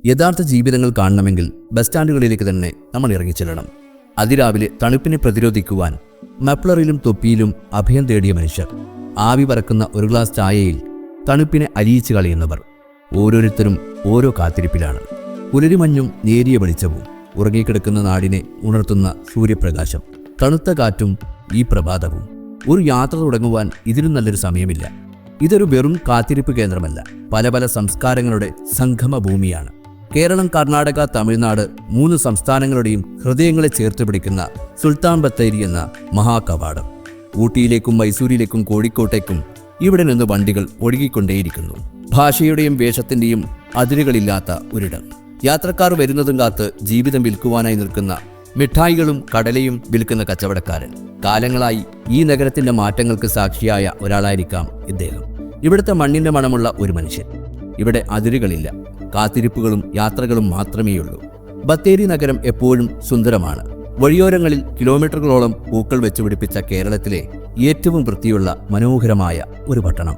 യഥാർത്ഥ ജീവിതങ്ങൾ കാണണമെങ്കിൽ ബസ് സ്റ്റാൻഡുകളിലേക്ക് തന്നെ നമ്മൾ ഇറങ്ങിച്ചെല്ലണം. അതിരാവിലെ തണുപ്പിനെ പ്രതിരോധിക്കുവാൻ മഫ്ലറിലും തൊപ്പിയിലും അഭയം തേടിയ മനുഷ്യർ, ആവി പറക്കുന്ന ഒരു ഗ്ലാസ് ചായയിൽ തണുപ്പിനെ അലിയിച്ചു കളയുന്നവർ, ഓരോരുത്തരും ഓരോ കാത്തിരിപ്പിലാണ്. പുലരിമഞ്ഞും നേരിയ വെളിച്ചവും, ഉറങ്ങിക്കിടക്കുന്ന നാടിനെ ഉണർത്തുന്ന സൂര്യപ്രകാശം, തണുത്ത കാറ്റും ഈ പ്രഭാതവും. ഒരു യാത്ര തുടങ്ങുവാൻ ഇതിലും നല്ലൊരു സമയമില്ല. ഇതൊരു വെറും കാത്തിരിപ്പ് കേന്ദ്രമല്ല, പല പല സംസ്കാരങ്ങളുടെ സംഗമ ഭൂമിയാണ്. കേരളം, കർണാടക, തമിഴ്നാട് 3 സംസ്ഥാനങ്ങളുടെയും ഹൃദയങ്ങളെ ചേർത്ത് പിടിക്കുന്ന സുൽത്താൻ ബത്തേരി എന്ന മഹാകവാടം. ഊട്ടിയിലേക്കും മൈസൂരിലേക്കും കോഴിക്കോട്ടേക്കും ഇവിടെ നിന്ന് വണ്ടികൾ ഒഴുകിക്കൊണ്ടേയിരിക്കുന്നു. ഭാഷയുടെയും വേഷത്തിൻ്റെയും അതിരുകളില്ലാത്ത ഒരിടം. യാത്രക്കാർ വരുന്നതും കാത്ത് ജീവിതം വിൽക്കുവാനായി നിൽക്കുന്ന മിഠായികളും കടലയും വിൽക്കുന്ന കച്ചവടക്കാരൻ. കാലങ്ങളായി ഈ നഗരത്തിൻ്റെ മാറ്റങ്ങൾക്ക് സാക്ഷിയായ ഒരാളായിരിക്കാം ഇദ്ദേഹം. ഇവിടുത്തെ മണ്ണിൻ്റെ മണമുള്ള ഒരു മനുഷ്യൻ. ഇവിടെ അതിരുകളില്ല, കാത്തിരിപ്പുകളും യാത്രകളും മാത്രമേയുള്ളൂ. ബത്തേരി നഗരം എപ്പോഴും സുന്ദരമാണ്. വഴിയോരങ്ങളിൽ കിലോമീറ്ററുകളോളം പൂക്കൾ വെച്ചുപിടിപ്പിച്ച കേരളത്തിലെ ഏറ്റവും വൃത്തിയുള്ള മനോഹരമായ ഒരു പട്ടണം.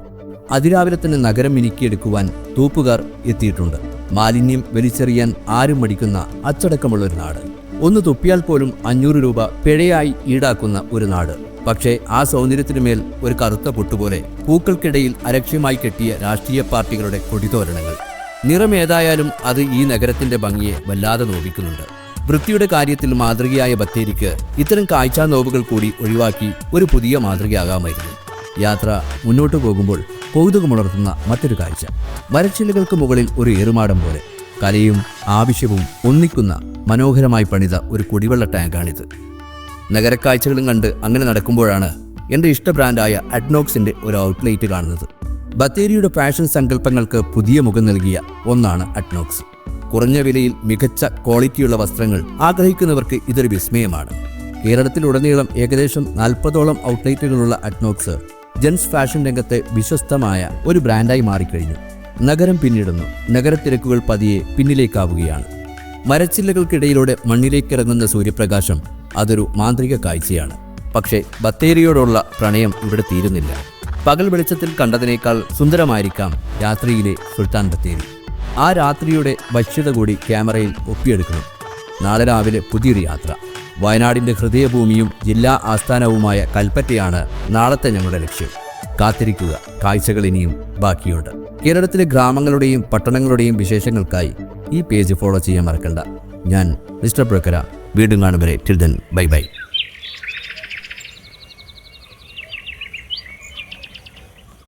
അതിരാവിലെ തന്നെ നഗരം മിനുക്കിയെടുക്കുവാൻ തൂപ്പുകാർ എത്തിയിട്ടുണ്ട്. മാലിന്യം വലിച്ചെറിയാൻ ആരും മടിക്കുന്ന അച്ചടക്കമുള്ളൊരു നാട്. ഒന്ന് തുപ്പിയാൽ പോലും 500 രൂപ പിഴയായി ഈടാക്കുന്ന ഒരു നാട്. പക്ഷേ ആ സൗന്ദര്യത്തിനുമേൽ ഒരു കറുത്ത പൊട്ടുപോലെ പൂക്കൾക്കിടയിൽ അലക്ഷ്യമായി കെട്ടിയ രാഷ്ട്രീയ പാർട്ടികളുടെ കൊടിതോരണങ്ങൾ. നിറമേതായാലും അത് ഈ നഗരത്തിന്റെ ഭംഗിയെ വല്ലാതെ നോവിക്കുന്നുണ്ട്. വൃത്തിയുടെ കാര്യത്തിൽ മാതൃകയായ ബത്തേരിക്ക് ഇത്തരം കാഴ്ചാ നോവുകൾ കൂടി ഒഴിവാക്കി ഒരു പുതിയ മാതൃകയാകാമായിരുന്നു. യാത്ര മുന്നോട്ടു പോകുമ്പോൾ കൗതുകമുണർത്തുന്ന മറ്റൊരു കാഴ്ച. മരച്ചില്ലകൾക്ക് മുകളിൽ ഒരു ഏറുമാടം പോലെ കലയും ആവശ്യവും ഒന്നിക്കുന്ന മനോഹരമായി പണിത ഒരു കുടിവെള്ള ടാങ്കാണിത്. നഗരക്കാഴ്ചകളും കണ്ട് അങ്ങനെ നടക്കുമ്പോഴാണ് എൻ്റെ ഇഷ്ട ബ്രാൻഡായ അഡ്നോക്സിൻ്റെ ഒരു ഔട്ട്ലെറ്റ് കാണുന്നത്. ബത്തേരിയുടെ ഫാഷൻ സങ്കല്പങ്ങൾക്ക് പുതിയ മുഖം നൽകിയ ഒന്നാണ് അഡ്നോക്സ്. കുറഞ്ഞ വിലയിൽ മികച്ച ക്വാളിറ്റിയുള്ള വസ്ത്രങ്ങൾ ആഗ്രഹിക്കുന്നവർക്ക് ഇതൊരു വിസ്മയമാണ്. കേരളത്തിലുടനീളം ഏകദേശം 40ഓളം ഔട്ട്ലെറ്റുകളുള്ള അഡ്നോക്സ് ജെൻസ് ഫാഷൻ രംഗത്തെ വിശ്വസ്തമായ ഒരു ബ്രാൻഡായി മാറിക്കഴിഞ്ഞു. നഗരം പിന്നിടുന്നു. നഗരത്തിരക്കുകൾ പതിയെ പിന്നിലേക്കാവുകയാണ്. മരച്ചില്ലകൾക്കിടയിലൂടെ മണ്ണിലേക്കിറങ്ങുന്ന സൂര്യപ്രകാശം അതൊരു മാന്ത്രിക കാഴ്ചയാണ്. പക്ഷേ ബത്തേരിയോടുള്ള പ്രണയം ഇവിടെ തീരുന്നില്ല. പകൽ വെളിച്ചത്തിൽ കണ്ടതിനേക്കാൾ സുന്ദരമായിരിക്കാം രാത്രിയിലെ സുൽത്താൻ ബത്തേരി. ആ രാത്രിയുടെ വശ്യത കൂടി ക്യാമറയിൽ ഒപ്പിയെടുക്കണം. നാളെ രാവിലെ പുതിയൊരു യാത്ര. വയനാടിൻ്റെ ഹൃദയഭൂമിയും ജില്ലാ ആസ്ഥാനവുമായ കൽപ്പറ്റയാണ് നാളത്തെ ഞങ്ങളുടെ ലക്ഷ്യം. കാത്തിരിക്കുക, കാഴ്ചകൾ ഇനിയും ബാക്കിയുണ്ട്. കേരളത്തിലെ ഗ്രാമങ്ങളുടെയും പട്ടണങ്ങളുടെയും വിശേഷങ്ങൾക്കായി ഈ പേജ് ഫോളോ ചെയ്യാൻ മറക്കണ്ട. ഞാൻ മിസ്റ്റർ ബ്രക്കര. വീണ്ടും കാണും വരെ ടിൽ ദെൻ ബൈ ബൈ.